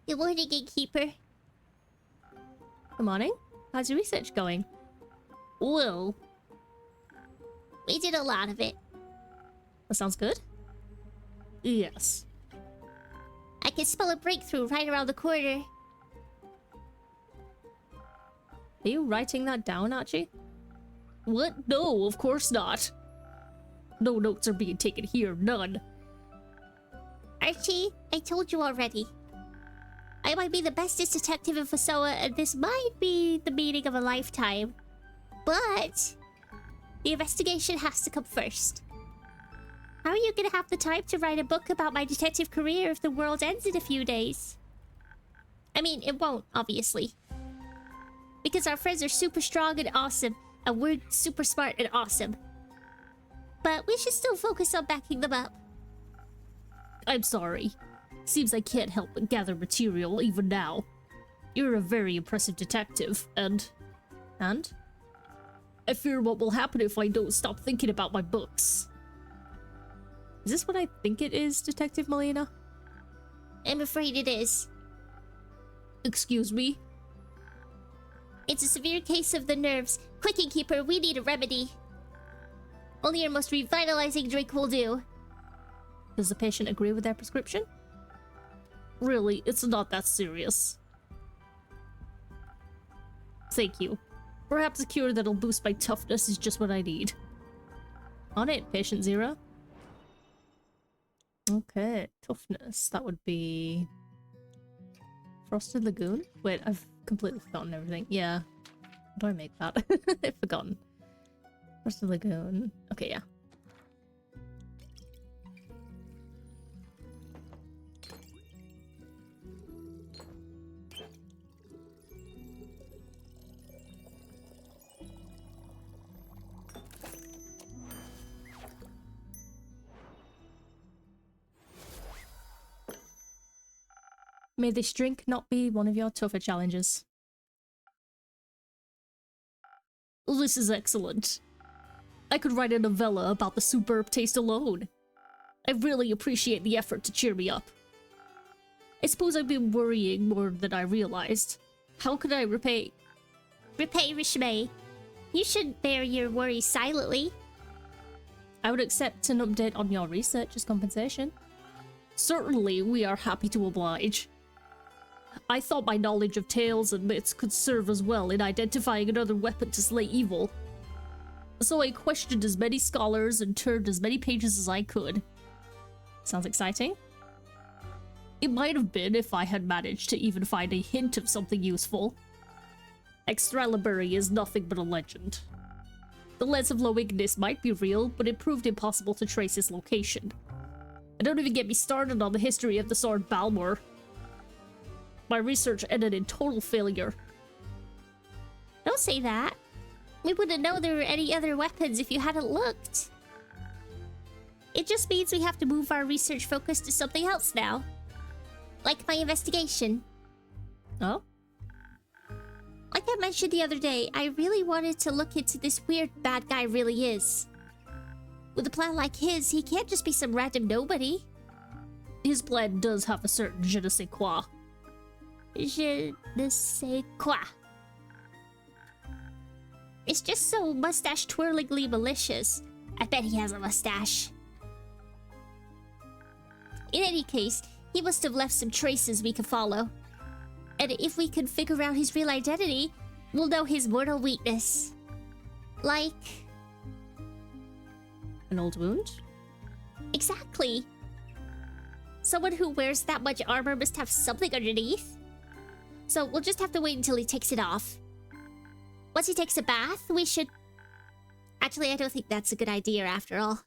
Good morning, Gatekeeper. Good morning. How's your research going? Well, we did a lot of it. That sounds good. Yes. I can smell a breakthrough right around the corner. Are you writing that down, Archie? What? No, of course not. No notes are being taken here, none. Archie, I told you already. I might be the bestest detective in Fasoa, and this might be the meeting of a lifetime. But the investigation has to come first. How are you gonna have the time to write a book about my detective career if the world ends in a few days? I mean, it won't, obviously. Because our friends are super strong and awesome, and we're super smart and awesome. But we should still focus on backing them up. I'm sorry. Seems I can't help but gather material even now. You're a very impressive detective, and... And? I fear what will happen if I don't stop thinking about my books. Is this what I think it is, Detective Molina? I'm afraid it is. Excuse me? It's a severe case of the nerves. Quick, Innkeeper, we need a remedy. Only your most revitalizing drink will do. Does the patient agree with their prescription? Really, it's not that serious. Thank you. Perhaps a cure that'll boost my toughness is just what I need. On it, patient zero. Okay, toughness. That would be... Frosted Lagoon? Wait, I've completely forgotten everything. Yeah. How do I make that? I've forgotten. Frosted Lagoon. Okay, yeah. May this drink not be one of your tougher challenges. This is excellent. I could write a novella about the superb taste alone. I really appreciate the effort to cheer me up. I suppose I've been worrying more than I realized. How could I repay... Repay Rishmay. You shouldn't bear your worries silently. I would accept an update on your research as compensation. Certainly, we are happy to oblige. I thought my knowledge of tales and myths could serve as well in identifying another weapon to slay evil. So I questioned as many scholars and turned as many pages as I could. Sounds exciting? It might have been if I had managed to even find a hint of something useful. Extralibury is nothing but a legend. The Lens of Low Ignis might be real, but it proved impossible to trace its location. And don't even get me started on the history of the sword Balmor. My research ended in total failure. Don't say that. We wouldn't know there were any other weapons if you hadn't looked. It just means we have to move our research focus to something else now. Like my investigation. Oh? Like I mentioned the other day, I really wanted to look into this weird bad guy really is. With a plan like his, he can't just be some random nobody. His plan does have a certain je ne sais quoi. Je ne sais quoi. It's just so mustache-twirlingly malicious. I bet he has a mustache. In any case, he must have left some traces we could follow. And if we can figure out his real identity, we'll know his mortal weakness. Like... An old wound? Exactly. Someone who wears that much armor must have something underneath. So we'll just have to wait until he takes it off. Once he takes a bath, we should... Actually, I don't think that's a good idea after all.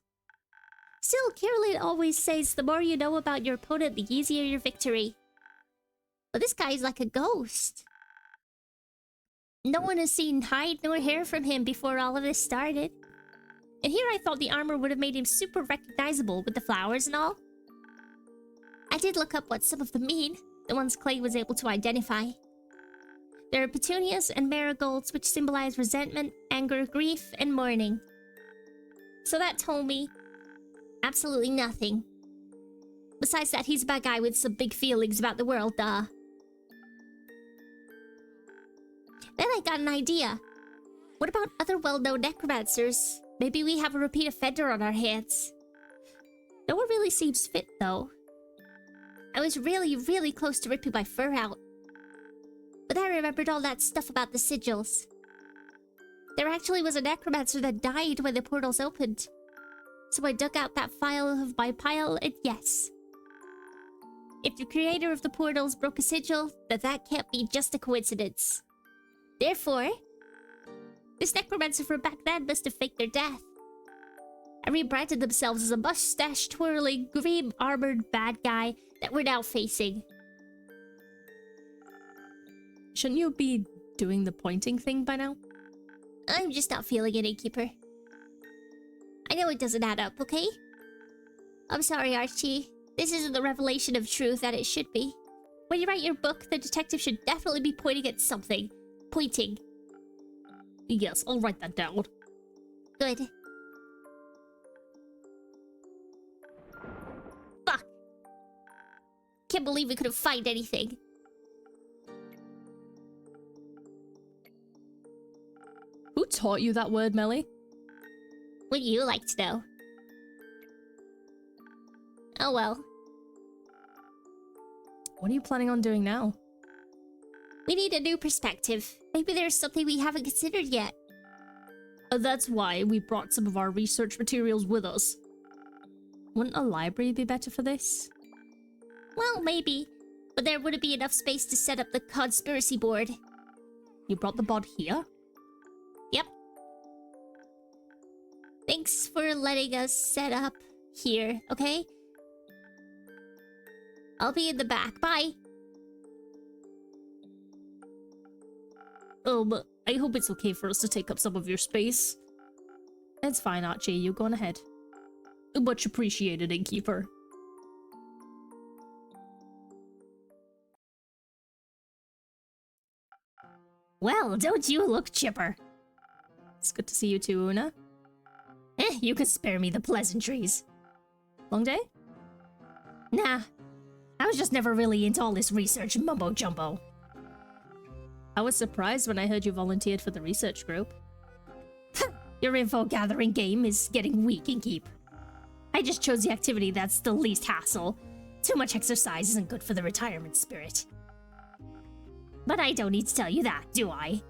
Still, Carolyn always says the more you know about your opponent, the easier your victory. But this guy's like a ghost. No one has seen hide nor hair from him before all of this started. And here I thought the armor would have made him super recognizable with the flowers and all. I did look up what some of them mean, the ones Clay was able to identify. There are petunias and marigolds which symbolize resentment, anger, grief, and mourning. So that told me absolutely nothing. Besides that, he's a bad guy with some big feelings about the world, duh. I got an idea. What about other well-known necromancers? Maybe we have a repeat offender on our hands. No one really seems fit, though. I was really close to ripping my fur out. But then I remembered all that stuff about the sigils. There actually was a necromancer that died when the portals opened. So I dug out that file of my pile, and yes. If the creator of the portals broke a sigil, then that can't be just a coincidence. Therefore, this necromancer from back then must have faked their death and rebranded themselves as a mustache-twirling, green-armored bad guy that we're now facing. Shouldn't you be doing the pointing thing by now? I'm just not feeling it, Innkeeper. I know it doesn't add up, okay? I'm sorry, Archie. This isn't the revelation of truth that it should be. When you write your book, the detective should definitely be pointing at something. Pointing. Yes, I'll write that down. Good. Fuck. Can't believe we couldn't find anything. Who taught you that word, Melly? Would you like to know? Oh well. What are you planning on doing now? We need a new perspective. Maybe there's something we haven't considered yet. That's why we brought some of our research materials with us. Wouldn't a library be better for this? Well, maybe. But there wouldn't be enough space to set up the conspiracy board. You brought the bod here? Yep. Thanks for letting us set up here, okay? I'll be in the back. Bye. I hope it's okay for us to take up some of your space. It's fine, Archie. You go on ahead. Much appreciated, Innkeeper. Well, don't you look chipper. It's good to see you too, Una. You can spare me the pleasantries. Long day? Nah. I was just never really into all this research mumbo-jumbo. I was surprised when I heard you volunteered for the research group. Your info-gathering game is getting weak, Innkeep. I just chose the activity that's the least hassle. Too much exercise isn't good for the retirement spirit. But I don't need to tell you that, do I?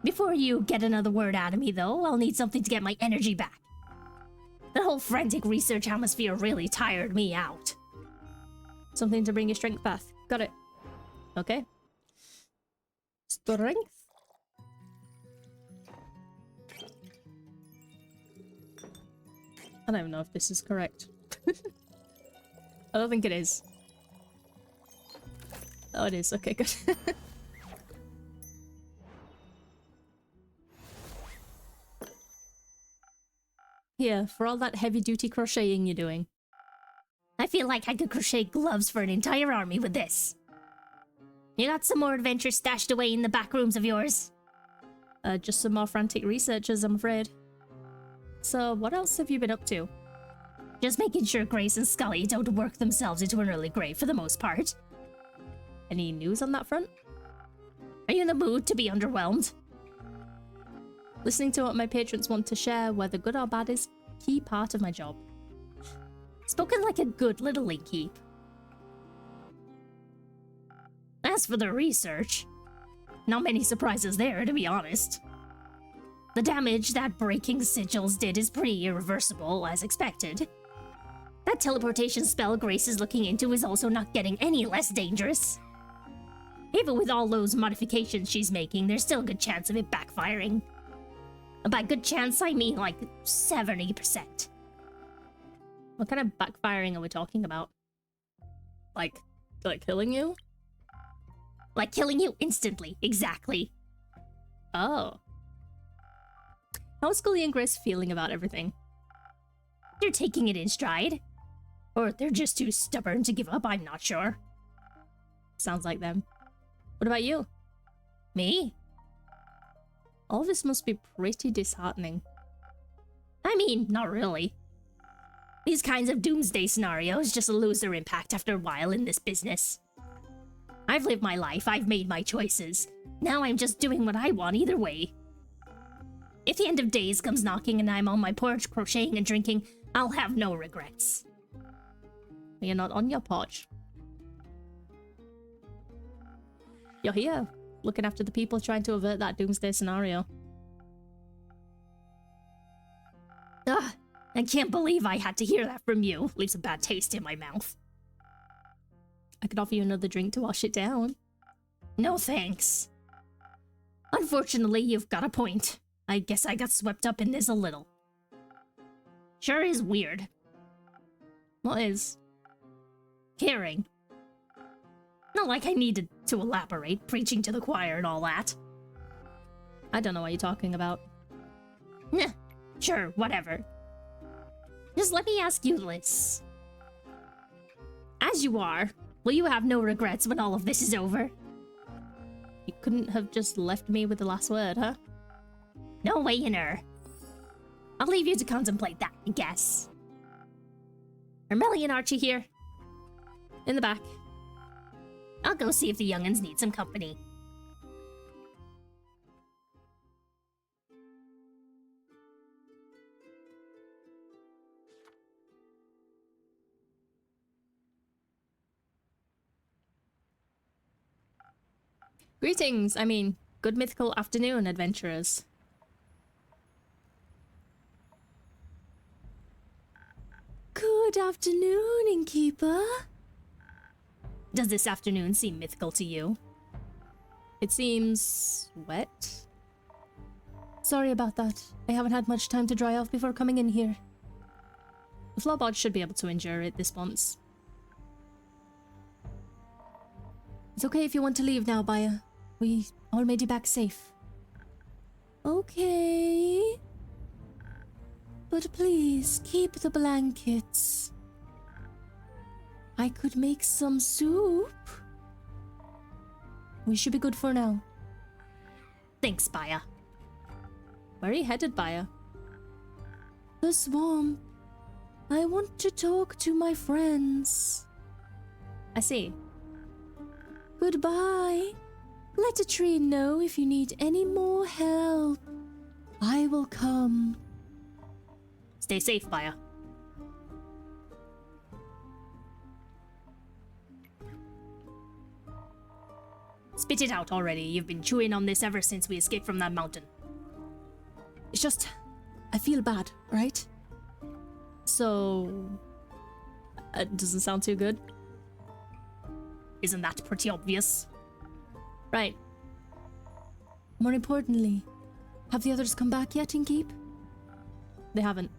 Before you get another word out of me, though, I'll need something to get my energy back. The whole frantic research atmosphere really tired me out. Something to bring your strength back. Got it. Okay. Strength? I don't even know if this is correct. I don't think it is. Oh, it is. Okay, good. Here, for all that heavy-duty crocheting you're doing. I feel like I could crochet gloves for an entire army with this. You got some more adventures stashed away in the back rooms of yours? Just some more frantic researchers, I'm afraid. So, what else have you been up to? Just making sure Grace and Scully don't work themselves into an early grave for the most part. Any news on that front? Are you in the mood to be underwhelmed? Listening to what my patrons want to share, whether good or bad, is a key part of my job. Spoken like a good little Innkeep. As for the research, not many surprises there, to be honest. The damage that breaking sigils did is pretty irreversible, as expected. That teleportation spell Grace is looking into is also not getting any less dangerous. Even with all those modifications she's making, there's still a good chance of it backfiring. By good chance, I mean like 70%. What kind of backfiring are we talking about? Like killing you? Like killing you instantly, exactly. Oh. How's Scully and Grace feeling about everything? They're taking it in stride. Or they're just too stubborn to give up, I'm not sure. Sounds like them. What about you? Me? All this must be pretty disheartening. I mean, not really. These kinds of doomsday scenarios just lose their impact after a while in this business. I've lived my life, I've made my choices. Now I'm just doing what I want either way. If the end of days comes knocking and I'm on my porch crocheting and drinking, I'll have no regrets. You're not on your porch. You're here, looking after the people trying to avert that doomsday scenario. Ugh, I can't believe I had to hear that from you. Leaves a bad taste in my mouth. I could offer you another drink to wash it down. No thanks. Unfortunately, you've got a point. I guess I got swept up in this a little. Sure is weird. What is? Caring. Not like I needed to elaborate, preaching to the choir and all that. I don't know what you're talking about. Nah, sure, whatever. Just let me ask you this. As you are, will you have no regrets when all of this is over? You couldn't have just left me with the last word, huh? No way in her. I'll leave you to contemplate that, I guess. Are Melly and Archie here? In the back. I'll go see if the young'uns need some company. Greetings, I mean, good mythical afternoon, adventurers. Good afternoon, innkeeper. Does this afternoon seem mythical to you? It seems wet. Sorry about that. I haven't had much time to dry off before coming in here. The floorboards should be able to endure it this once. It's okay if you want to leave now, Baya. We all made you back safe. Okay. But please, keep the blankets. I could make some soup. We should be good for now. Thanks, Baya. Where are you headed, Baya? The swamp. I want to talk to my friends. I see. Goodbye. Let a tree know if you need any more help. I will come. Stay safe, Baya. Spit it out already. You've been chewing on this ever since we escaped from that mountain. It's just, I feel bad, right? So... it doesn't sound too good. Isn't that pretty obvious? Right. More importantly, have the others come back yet, Innkeep? They haven't.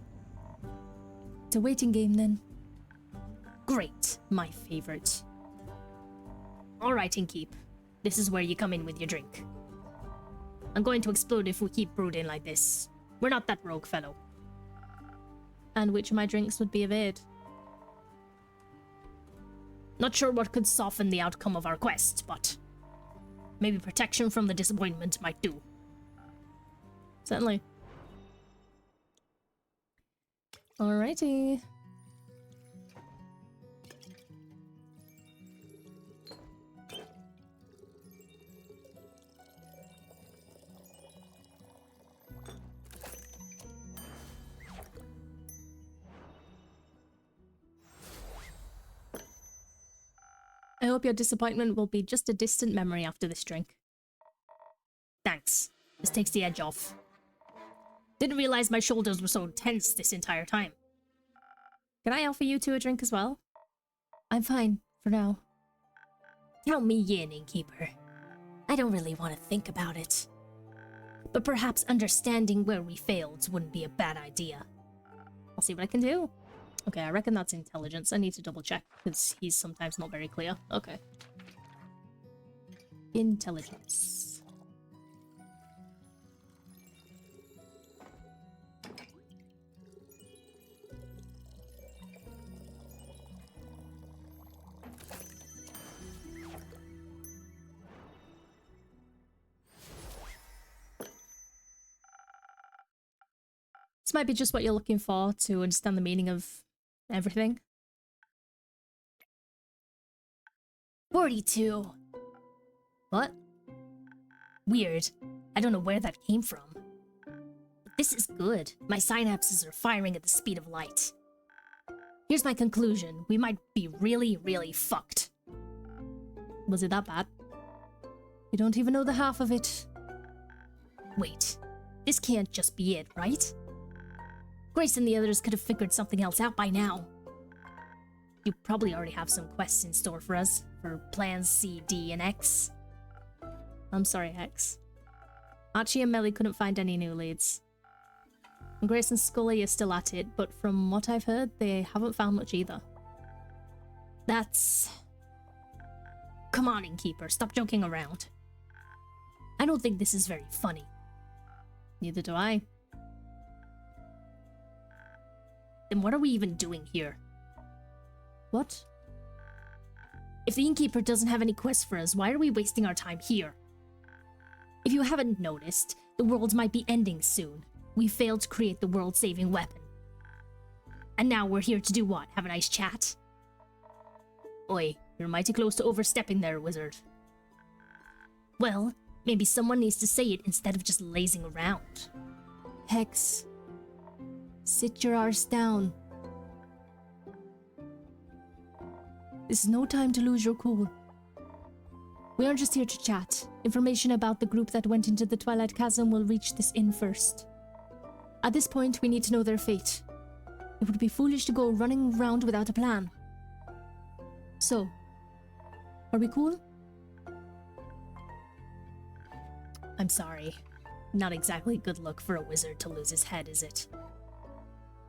It's a waiting game, then. Great. My favorite. Alright, Innkeep. This is where you come in with your drink. I'm going to explode if we keep brooding like this. We're not that rogue fellow. And which of my drinks would be of aid? Not sure what could soften the outcome of our quest, but maybe protection from the disappointment might do. Certainly. Alrighty. I hope your disappointment will be just a distant memory after this drink. Thanks. This takes the edge off. Didn't realize my shoulders were so tense this entire time. Can I offer you two a drink as well? I'm fine, for now. Count me in, Innkeeper. I don't really want to think about it. But perhaps understanding where we failed wouldn't be a bad idea. I'll see what I can do. Okay, I reckon that's intelligence. I need to double check, because he's sometimes not very clear. Okay. Intelligence. This might be just what you're looking for to understand the meaning of everything. 42. What? Weird. I don't know where that came from. But this is good. My synapses are firing at the speed of light. Here's my conclusion. We might be really, really fucked. Was it that bad? You don't even know the half of it. Wait. This can't just be it, right? Grace and the others could have figured something else out by now. You probably already have some quests in store for us, for plans C, D, and X. I'm sorry, X. Archie and Melly couldn't find any new leads. And Grace and Scully are still at it, but from what I've heard, they haven't found much either. That's... Come on, Innkeeper, stop joking around. I don't think this is very funny. Neither do I. Then what are we even doing here? What? If the Innkeeper doesn't have any quests for us, why are we wasting our time here? If you haven't noticed, the world might be ending soon. We failed to create the world-saving weapon. And now we're here to do what? Have a nice chat? Oi, you're mighty close to overstepping there, wizard. Well, maybe someone needs to say it instead of just lazing around. Hex, sit your arse down. This is no time to lose your cool. We aren't just here to chat. Information about the group that went into the Twilight Chasm will reach this inn first. At this point, we need to know their fate. It would be foolish to go running around without a plan. So, are we cool? I'm sorry. Not exactly a good look for a wizard to lose his head, is it?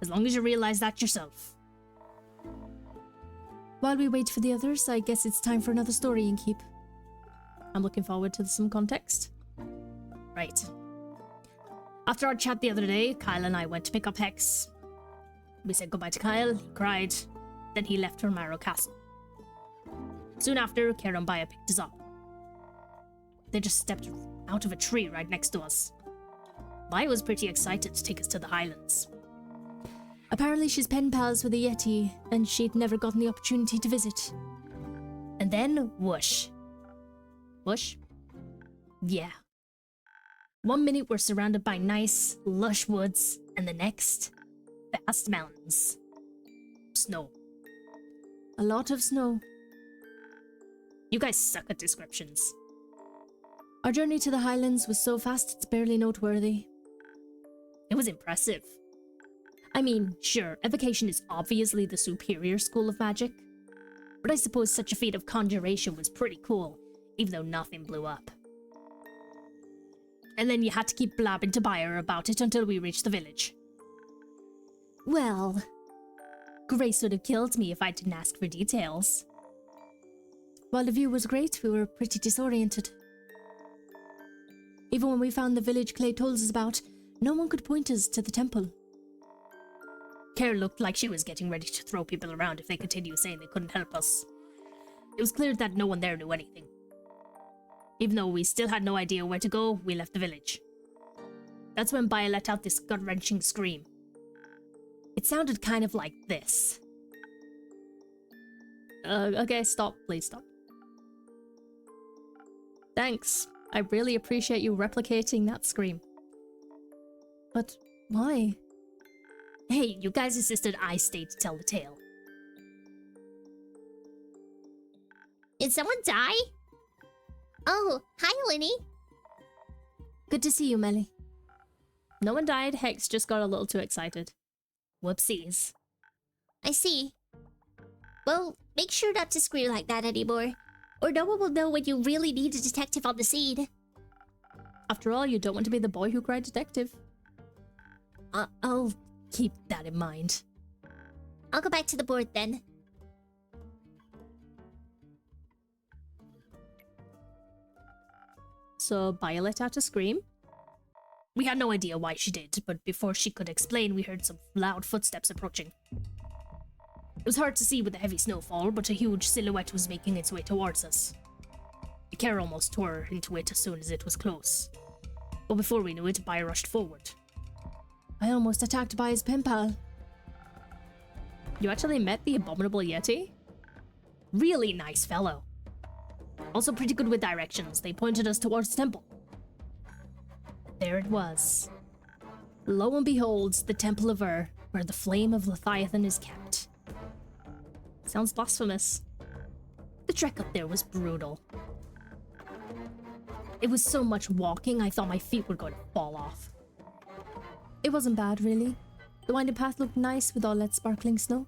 As long as you realize that yourself. While we wait for the others, I guess it's time for another story, Innkeep. I'm looking forward to some context. Right. After our chat the other day, Kyle and I went to pick up Hex. We said goodbye to Kyle, he cried, then he left for Marrow Castle. Soon after, Kara and Baya picked us up. They just stepped out of a tree right next to us. Baya was pretty excited to take us to the Highlands. Apparently she's pen pals with the Yeti, and she'd never gotten the opportunity to visit. And then, whoosh. Whoosh? Yeah. 1 minute we're surrounded by nice, lush woods, and the next, vast mountains. Snow. A lot of snow. You guys suck at descriptions. Our journey to the Highlands was so fast it's barely noteworthy. It was impressive. I mean, sure, evocation is obviously the superior school of magic, but I suppose such a feat of conjuration was pretty cool, even though nothing blew up. And then you had to keep blabbing to Baya about it until we reached the village. Well, Grace would have killed me if I didn't ask for details. While the view was great, we were pretty disoriented. Even when we found the village Clay told us about, no one could point us to the temple. Care looked like she was getting ready to throw people around if they continued saying they couldn't help us. It was clear that no one there knew anything. Even though we still had no idea where to go, we left the village. That's when Baya let out this gut-wrenching scream. It sounded kind of like this. Okay, stop. Please stop. Thanks. I really appreciate you replicating that scream. But why? Hey, you guys insisted I stayed to tell the tale. Did someone die? Oh, hi, Linny. Good to see you, Melly. No one died, Hex just got a little too excited. Whoopsies. I see. Well, make sure not to scream like that anymore, or no one will know when you really need a detective on the scene. After all, you don't want to be the boy who cried detective. I'll keep that in mind. I'll go back to the board then. So Baya let out a scream. We had no idea why she did, but before she could explain, we heard some loud footsteps approaching. It was hard to see with the heavy snowfall, but a huge silhouette was making its way towards us. The care almost tore into it as soon as it was close. But before we knew it, Baya rushed forward. I almost attacked by his pen pal. You actually met the abominable Yeti? Really nice fellow. Also pretty good with directions. They pointed us towards the temple. There it was. Lo and behold, the Temple of Ur, where the flame of Leviathan is kept. Sounds blasphemous. The trek up there was brutal. It was so much walking, I thought my feet were going to fall off. It wasn't bad, really. The winding path looked nice with all that sparkling snow.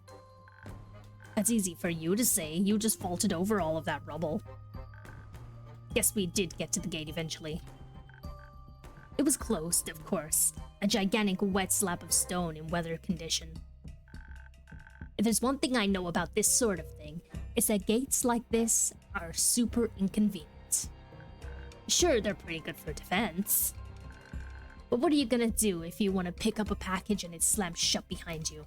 That's easy for you to say. You just vaulted over all of that rubble. Guess we did get to the gate eventually. It was closed, of course. A gigantic wet slab of stone in weather condition. If there's one thing I know about this sort of thing, it's that gates like this are super inconvenient. Sure, they're pretty good for defense. But what are you gonna do if you want to pick up a package and it's slammed shut behind you?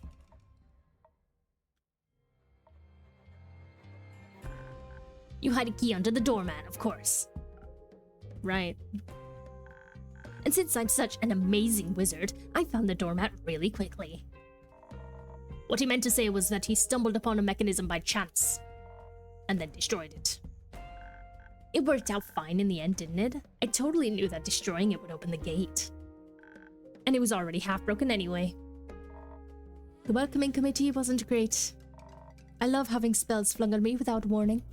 You hide a key under the doormat, of course. Right. And since I'm such an amazing wizard, I found the doormat really quickly. What he meant to say was that he stumbled upon a mechanism by chance, and then destroyed it. It worked out fine in the end, didn't it? I totally knew that destroying it would open the gate. And it was already half broken anyway. The welcoming committee wasn't great. I love having spells flung on me without warning.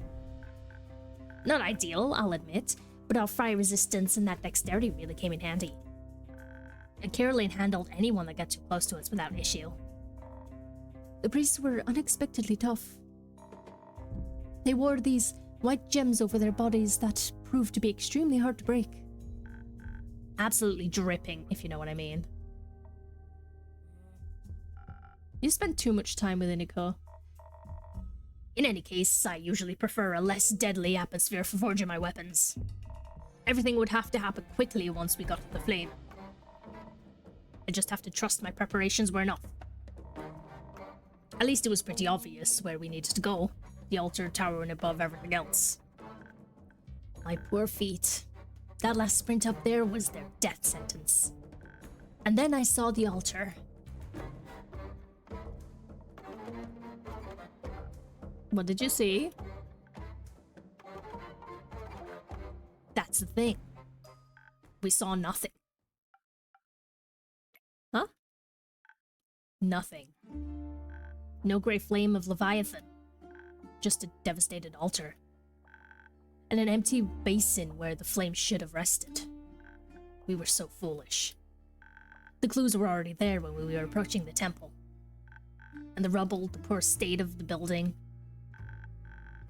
Not ideal, I'll admit, but our fire resistance and that dexterity really came in handy. And Caroline handled anyone that got too close to us without issue. The priests were unexpectedly tough. They wore these white gems over their bodies that proved to be extremely hard to break. Absolutely dripping, if you know what I mean. You spent too much time with Inico. In any case, I usually prefer a less deadly atmosphere for forging my weapons. Everything would have to happen quickly once we got to the flame. I just have to trust my preparations were enough. At least it was pretty obvious where we needed to go, the altar towering above everything else. My poor feet. That last sprint up there was their death sentence. And then I saw the altar. What did you see? That's the thing. We saw nothing. Huh? Nothing. No great flame of Leviathan. Just a devastated altar. And an empty basin where the flame should have rested. We were so foolish. The clues were already there when we were approaching the temple. And the rubble, the poor state of the building.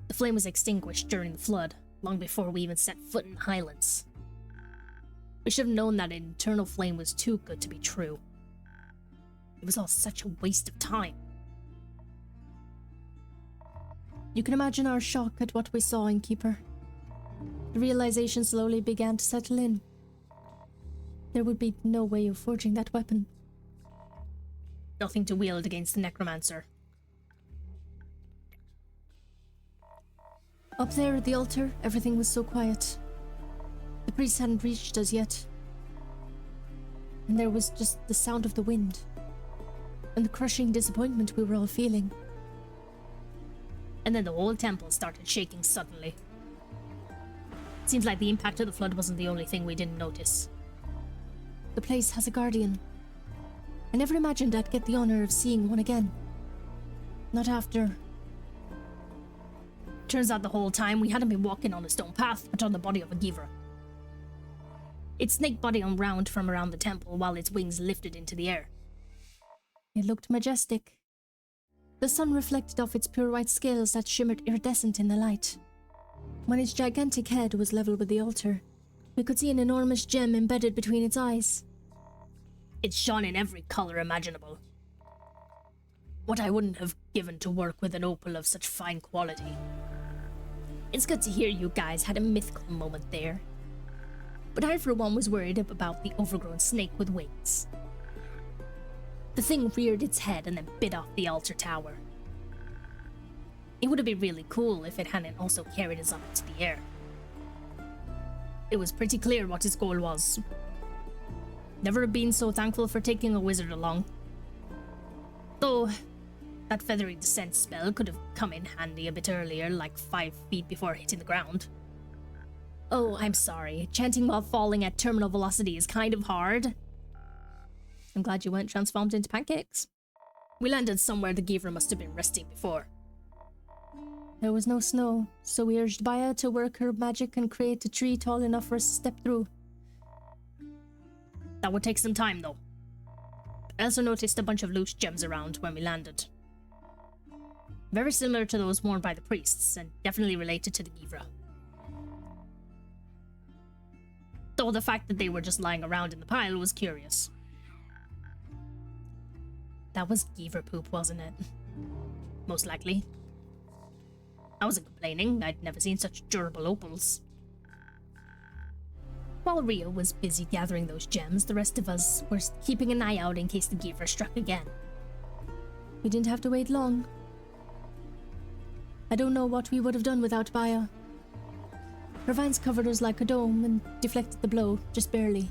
The flame was extinguished during the flood, long before we even set foot in the Highlands. We should have known that an eternal flame was too good to be true. It was all such a waste of time. You can imagine our shock at what we saw in Keeper. The realization slowly began to settle in. There would be no way of forging that weapon. Nothing to wield against the necromancer. Up there at the altar, everything was so quiet. The priests hadn't reached us yet. And there was just the sound of the wind. And the crushing disappointment we were all feeling. And then the whole temple started shaking suddenly. Seems like the impact of the flood wasn't the only thing we didn't notice. The place has a guardian. I never imagined I'd get the honor of seeing one again. Not after. Turns out the whole time we hadn't been walking on a stone path, but on the body of a Givra. It snaked body unwound from around the temple while its wings lifted into the air. It looked majestic. The sun reflected off its pure white scales that shimmered iridescent in the light. When its gigantic head was level with the altar, we could see an enormous gem embedded between its eyes. It shone in every color imaginable. What I wouldn't have given to work with an opal of such fine quality. It's good to hear you guys had a mythical moment there. But I for one was worried about the overgrown snake with wings. The thing reared its head and then bit off the altar tower. It would have been really cool if it hadn't also carried us up into the air. It was pretty clear what its goal was. Never have been so thankful for taking a wizard along. Though, that feathery descent spell could have come in handy a bit earlier, like 5 feet before hitting the ground. Oh, I'm sorry. Chanting while falling at terminal velocity is kind of hard. I'm glad you weren't transformed into pancakes. We landed somewhere the Givra must have been resting before. There was no snow, so we urged Baya to work her magic and create a tree tall enough for us to step through. That would take some time, though. I also noticed a bunch of loose gems around when we landed. Very similar to those worn by the priests, and definitely related to the Givra. Though the fact that they were just lying around in the pile was curious. That was Givra poop, wasn't it? Most likely. I wasn't complaining, I'd never seen such durable opals. While Rio was busy gathering those gems, the rest of us were keeping an eye out in case the Givra struck again. We didn't have to wait long. I don't know what we would have done without Baya. Her vines covered us like a dome and deflected the blow, just barely.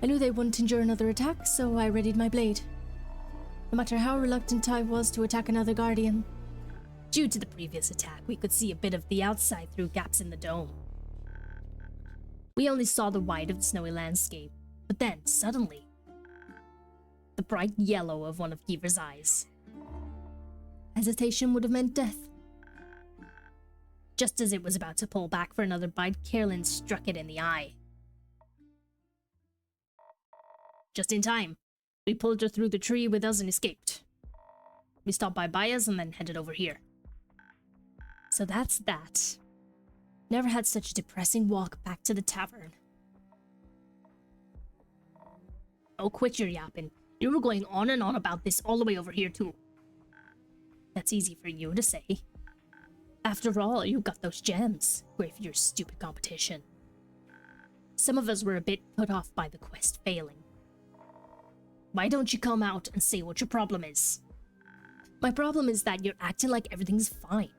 I knew they wouldn't endure another attack, so I readied my blade. No matter how reluctant I was to attack another guardian. Due to the previous attack, we could see a bit of the outside through gaps in the dome. We only saw the white of the snowy landscape, but then, suddenly, the bright yellow of one of Givra's eyes. Hesitation would have meant death. Just as it was about to pull back for another bite, Carolyn struck it in the eye. Just in time. We pulled her through the tree with us and escaped. We stopped by Baya's and then headed over here. So that's that. Never had such a depressing walk back to the tavern. Oh, quit your yapping. You were going on and on about this all the way over here too. That's easy for you to say. After all, you got those gems. Great for your stupid competition. Some of us were a bit put off by the quest failing. Why don't you come out and say what your problem is? My problem is that you're acting like everything's fine.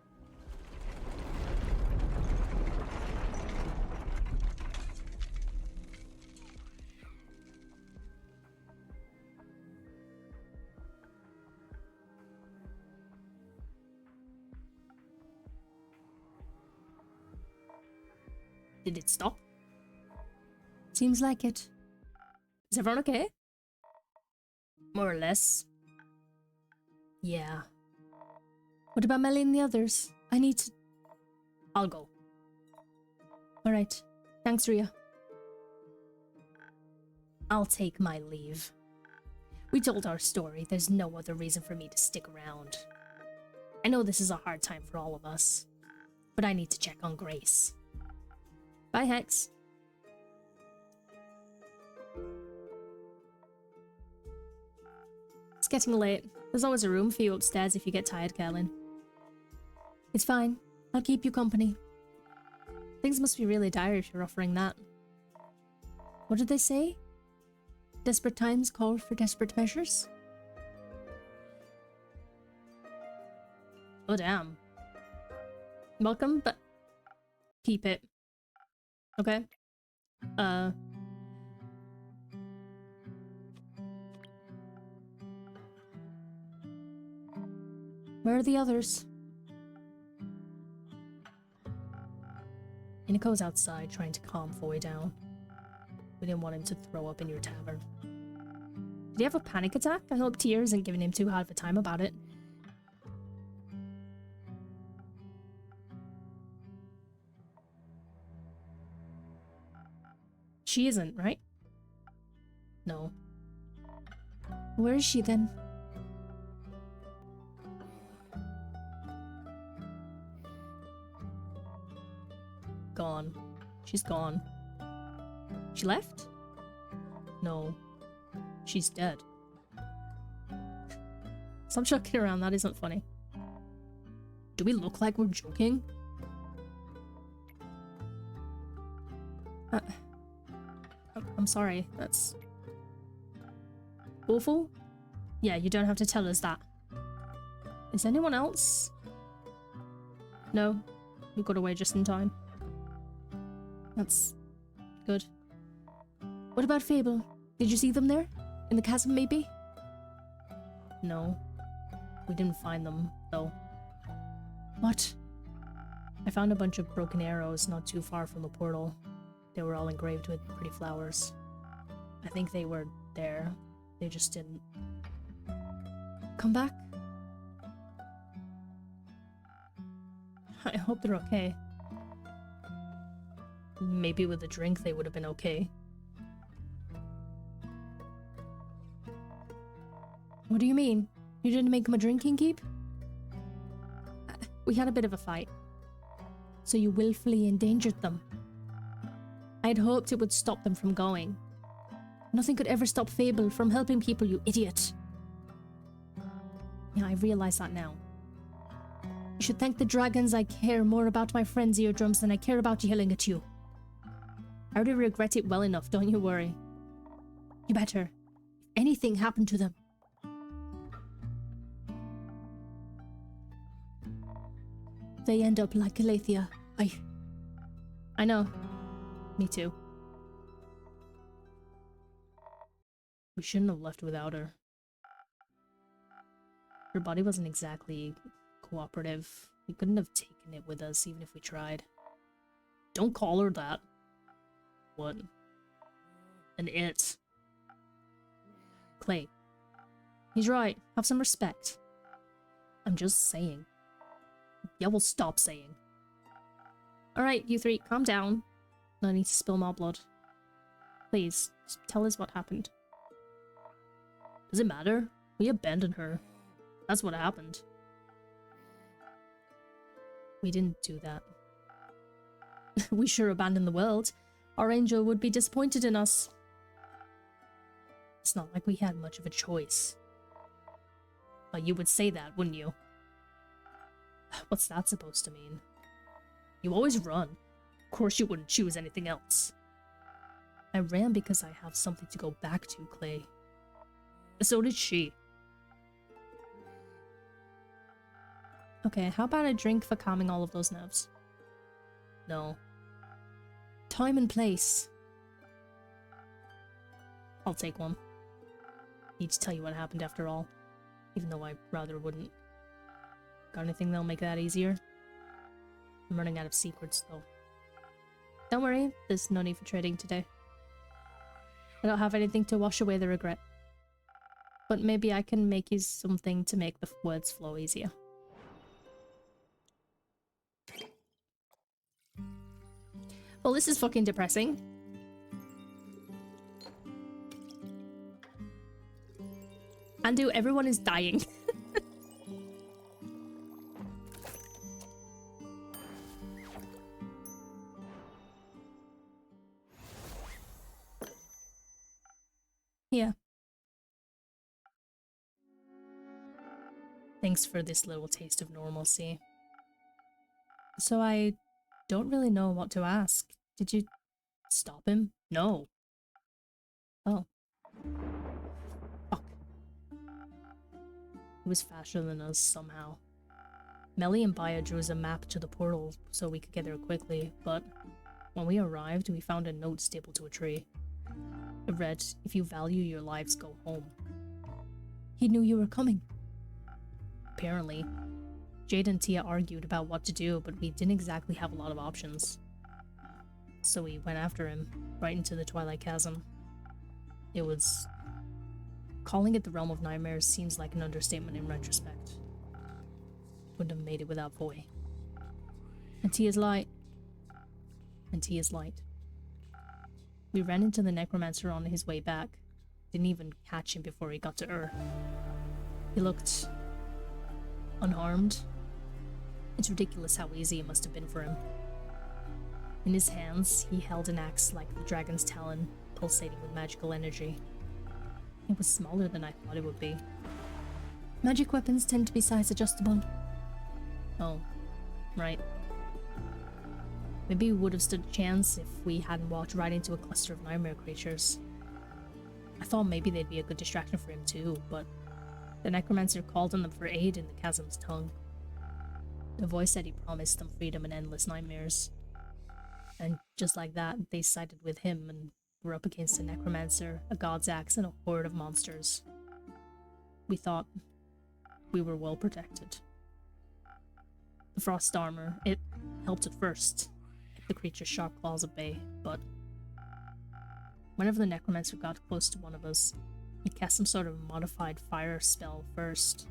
Did it stop? Seems like it. Is everyone okay? More or less. Yeah. What about Melly and the others? I need to... I'll go. Alright. Thanks, Ria. I'll take my leave. We told our story. There's no other reason for me to stick around. I know this is a hard time for all of us, but I need to check on Grace. Bye, Hex. It's getting late. There's always a room for you upstairs if you get tired, Carolyn. It's fine. I'll keep you company. Things must be really dire if you're offering that. What did they say? Desperate times call for desperate measures? Oh, damn. Welcome, but keep it. Okay. Where are the others? Inico's outside trying to calm Foy down. We didn't want him to throw up in your tavern. Did he have a panic attack? I hope Tia isn't giving him too hard of a time about it. She isn't, right? No. Where is she then? Gone. She's gone. She left? No. She's dead. Stop joking around, that isn't funny. Do we look like we're joking? I'm sorry, that's... awful? Yeah, you don't have to tell us that. Is anyone else? No, we got away just in time. That's good. What about Fable? Did you see them there? In the chasm, maybe? No. We didn't find them, though. What? I found a bunch of broken arrows not too far from the portal. They were all engraved with pretty flowers. I think they were there. They just didn't Come back? I hope they're okay. Maybe with a drink they would have been okay. What do you mean? You didn't make him a drinking keep? We had a bit of a fight. So you willfully endangered them? I had hoped it would stop them from going. Nothing could ever stop Fable from helping people, you idiot. Yeah, I realize that now. You should thank the dragons I care more about my friends' eardrums than I care about yelling at you. I already regret it well enough, don't you worry. You better. If anything happened to them. They end up like Aletheia. I know. Me too. We shouldn't have left without her. Her body wasn't exactly cooperative. We couldn't have taken it with us even if we tried. Don't call her that. What? An it. Clay. He's right. Have some respect. I'm just saying. Yeah, we'll stop saying. Alright, you three, calm down. No need to spill more blood. Please, just tell us what happened. Does it matter? We abandoned her. That's what happened. We didn't do that. We sure abandoned the world. Our angel would be disappointed in us. It's not like we had much of a choice. Well, you would say that, wouldn't you? What's that supposed to mean? You always run. Of course you wouldn't choose anything else. I ran because I have something to go back to, Clay. So did she. Okay, how about a drink for calming all of those nerves? No. Time and place. I'll take one. Need to tell you what happened after all, even though I rather wouldn't. Got anything that'll make that easier? I'm running out of secrets, though. Don't worry, there's no need for trading today. I don't have anything to wash away the regret. But maybe I can make you something to make the words flow easier. Well, this is fucking depressing. Andu, everyone is dying. Yeah. Thanks for this little taste of normalcy. So I don't really know what to ask. Did you Stop him? No. Oh. Fuck. He was faster than us somehow. Melly and Baya drew us a map to the portal so we could get there quickly, but when we arrived, we found a note stapled to a tree. It read, "If you value your lives, go home." He knew you were coming. Apparently. Jade and Tia argued about what to do, but we didn't exactly have a lot of options. So we went after him, right into the Twilight Chasm. It was... Calling it the Realm of Nightmares seems like an understatement in retrospect. Wouldn't have made it without Boy. And Tia's light. And Tia's light. We ran into the Necromancer on his way back. Didn't even catch him before he got to Ur. He looked... unharmed. It's ridiculous how easy it must have been for him. In his hands, he held an axe like the dragon's talon, pulsating with magical energy. It was smaller than I thought it would be. Magic weapons tend to be size adjustable. Oh, right. Maybe we would have stood a chance if we hadn't walked right into a cluster of nightmare creatures. I thought maybe they'd be a good distraction for him too, but the Necromancer called on them for aid in the chasm's tongue. The voice said he promised them freedom and endless nightmares. And just like that, they sided with him and were up against a Necromancer, a god's axe, and a horde of monsters. We thought we were well protected. The frost armor, it helped at first, kept the creature's sharp claws at bay, but whenever the necromancer got close to one of us, he cast some sort of modified fire spell first.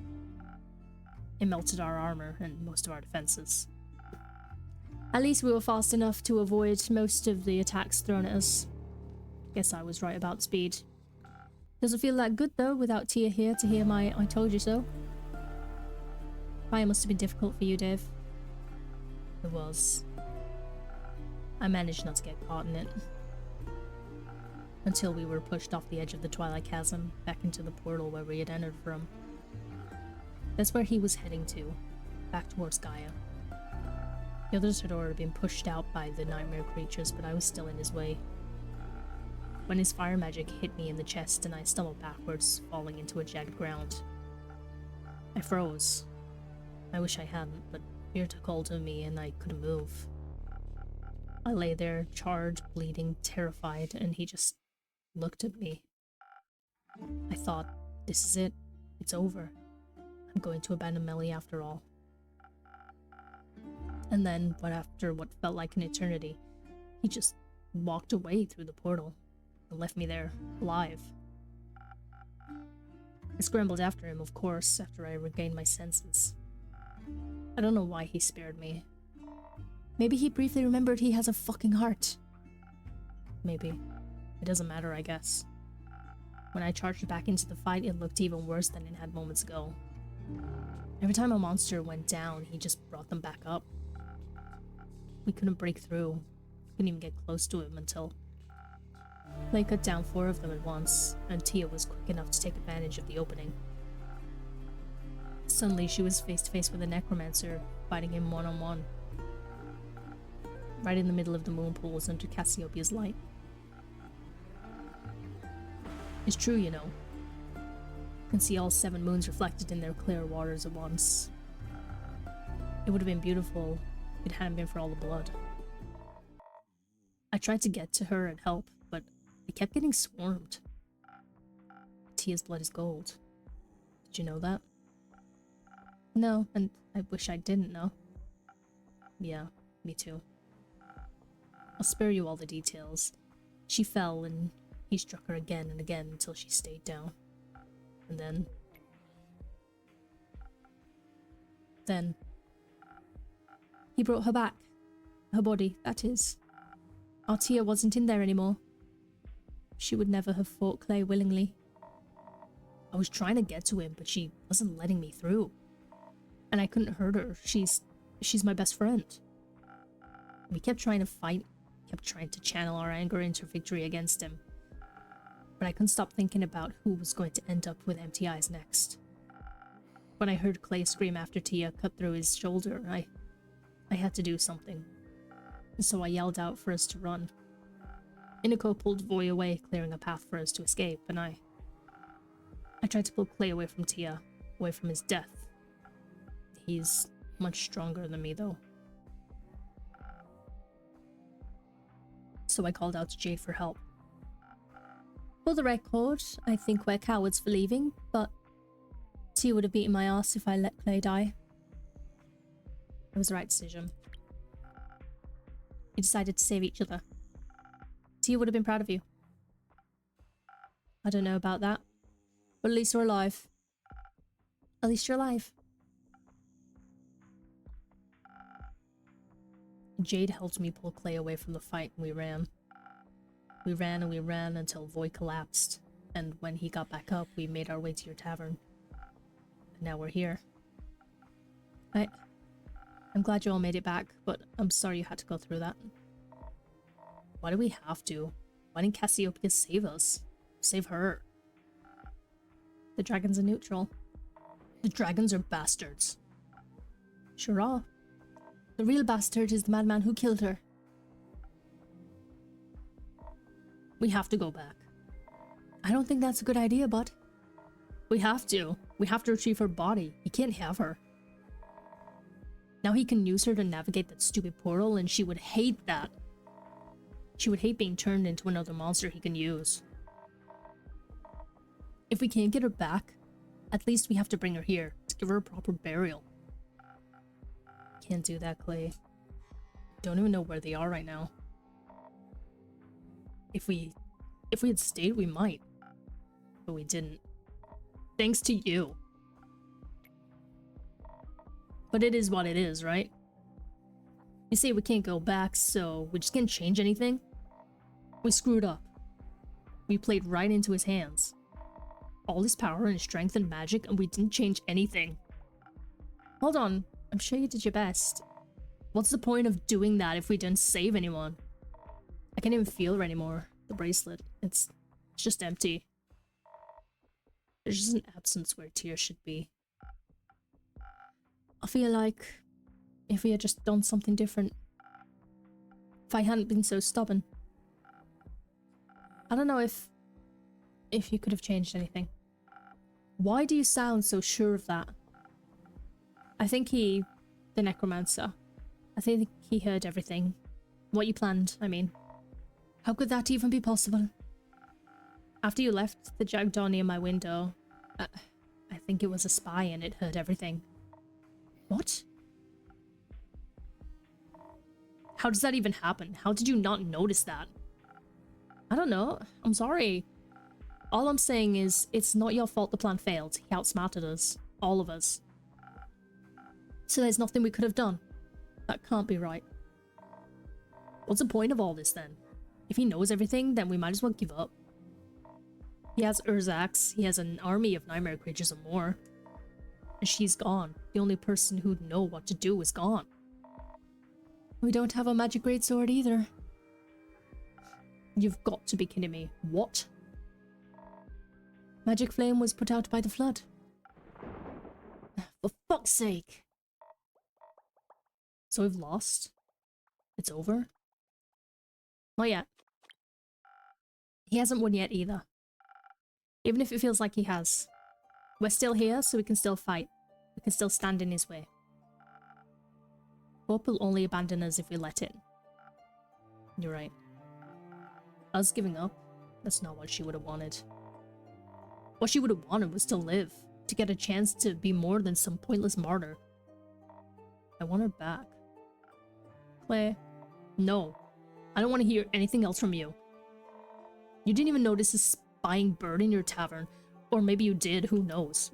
It melted our armor and most of our defenses. At least we were fast enough to avoid most of the attacks thrown at us. Guess I was right about speed. Doesn't feel that good though without Tia here to hear my I told you so. Fire must have been difficult for you, Dave. It was. I managed not to get caught in it. Until we were pushed off the edge of the Twilight Chasm, back into the portal where we had entered from. That's where he was heading to, back towards Gaia. The others had already been pushed out by the nightmare creatures, but I was still in his way. When his fire magic hit me in the chest and I stumbled backwards, falling into a jagged ground. I froze. I wish I hadn't, but fear took hold of me and I couldn't move. I lay there, charred, bleeding, terrified, and he just looked at me. I thought, this is it. It's over. I'm going to abandon Melly after all. And then, after what felt like an eternity, he just walked away through the portal and left me there, alive. I scrambled after him, of course, after I regained my senses. I don't know why he spared me. Maybe he briefly remembered he has a fucking heart. Maybe. It doesn't matter, I guess. When I charged back into the fight, it looked even worse than it had moments ago. Every time a monster went down, he just brought them back up. We couldn't break through. Couldn't even get close to him until they cut down 4 of them at once, and Tia was quick enough to take advantage of the opening. Suddenly, she was face to face with a necromancer, fighting him one-on-one. Right in the middle of the moon pools under Cassiopeia's light. It's true, you know. You can see all 7 moons reflected in their clear waters at once. It would have been beautiful if it hadn't been for all the blood. I tried to get to her and help, but I kept getting swarmed. Tia's blood is gold. Did you know that? No, and I wish I didn't know. Yeah, me too. I'll spare you all the details. She fell and he struck her again and again until she stayed down. And then... He brought her back. Her body, that is. Our Tia wasn't in there anymore. She would never have fought Clay willingly. I was trying to get to him, but she wasn't letting me through. And I couldn't hurt her. She's my best friend. We kept trying to fight, kept trying to channel our anger into victory against him. But I couldn't stop thinking about who was going to end up with empty eyes next. When I heard Clay scream after Tia cut through his shoulder, I had to do something. So I yelled out for us to run. Inako pulled Voy away, clearing a path for us to escape, and I tried to pull Clay away from Tia, away from his death. He's much stronger than me, though. So I called out to Jay for help. For the record, I think we're cowards for leaving, but Tia would have beaten my ass if I let Clay die. It was the right decision. We decided to save each other. Tia would have been proud of you. I don't know about that, but at least we're alive. At least you're alive. Jade helped me pull Clay away from the fight and we ran. We ran and we ran until Voy collapsed, and when he got back up, we made our way to your tavern. And now we're here. I'm glad you all made it back, but I'm sorry you had to go through that. Why do we have to? Why didn't Cassiopeia save us? Save her. The dragons are neutral. The dragons are bastards. Sure are. The real bastard is the madman who killed her. We have to go back. I don't think that's a good idea, bud. We have to. We have to retrieve her body. He can't have her. Now he can use her to navigate that stupid portal, and she would hate that. She would hate being turned into another monster he can use. If we can't get her back, at least we have to bring her here to give her a proper burial. Can't do that, Clay. Don't even know where they are right now. If we had stayed, we might. But we didn't. Thanks to you. But it is what it is, right? You say we can't go back, so we just can't change anything? We screwed up. We played right into his hands. All his power and strength and magic, and we didn't change anything. Hold on, I'm sure you did your best. What's the point of doing that if we didn't save anyone? I can't even feel her anymore. The bracelet. It's just empty. There's just an absence where tears should be. I feel like if we had just done something different. If I hadn't been so stubborn. I don't know if you could have changed anything. Why do you sound so sure of that? I think the necromancer, I think he heard everything. What you planned, I mean. How could that even be possible? After you left the jackdaw near my window, I think it was a spy and it heard everything. What? How does that even happen? How did you not notice that? I don't know. I'm sorry. All I'm saying is, it's not your fault the plan failed. He outsmarted us. All of us. So there's nothing we could have done. That can't be right. What's the point of all this then? If he knows everything, then we might as well give up. He has Urzax, he has an army of nightmare creatures and more. And she's gone. The only person who'd know what to do is gone. We don't have a magic greatsword either. You've got to be kidding me. What? Magic flame was put out by the flood. For fuck's sake. So we've lost? It's over? Not yet. He hasn't won yet either. Even if it feels like he has. We're still here, so we can still fight. We can still stand in his way. Hope will only abandon us if we let it. You're right. Us giving up? That's not what she would have wanted. What she would have wanted was to live. To get a chance to be more than some pointless martyr. I want her back. Clay. No. I don't want to hear anything else from you. You didn't even notice a spying bird in your tavern. Or maybe you did, who knows.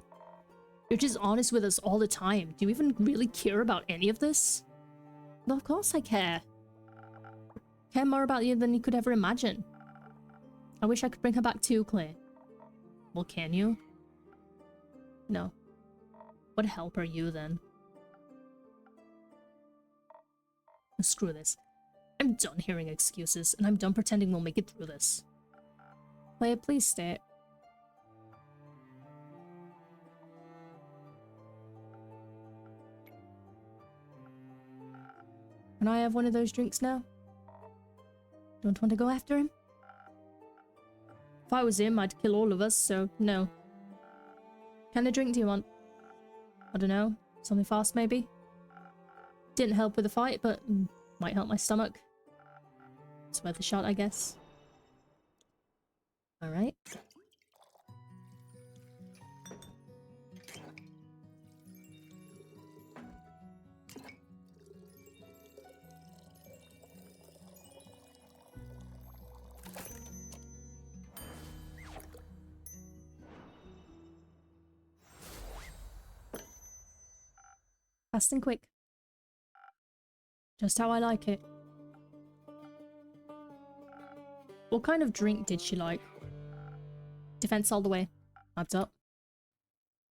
You're just honest with us all the time. Do you even really care about any of this? No, of course I care. I care more about you than you could ever imagine. I wish I could bring her back too, Clay. Well, can you? No. What help are you then? Screw this. I'm done hearing excuses, and I'm done pretending we'll make it through this. Clay, please stay. Can I have one of those drinks now? Don't want to go after him? If I was him, I'd kill all of us, so no. What kind of drink do you want? I don't know. Something fast, maybe? Didn't help with the fight, but might help my stomach. It's worth a shot, I guess. Alright. Fast and quick. Just how I like it. What kind of drink did she like? Defense all the way. Adds up.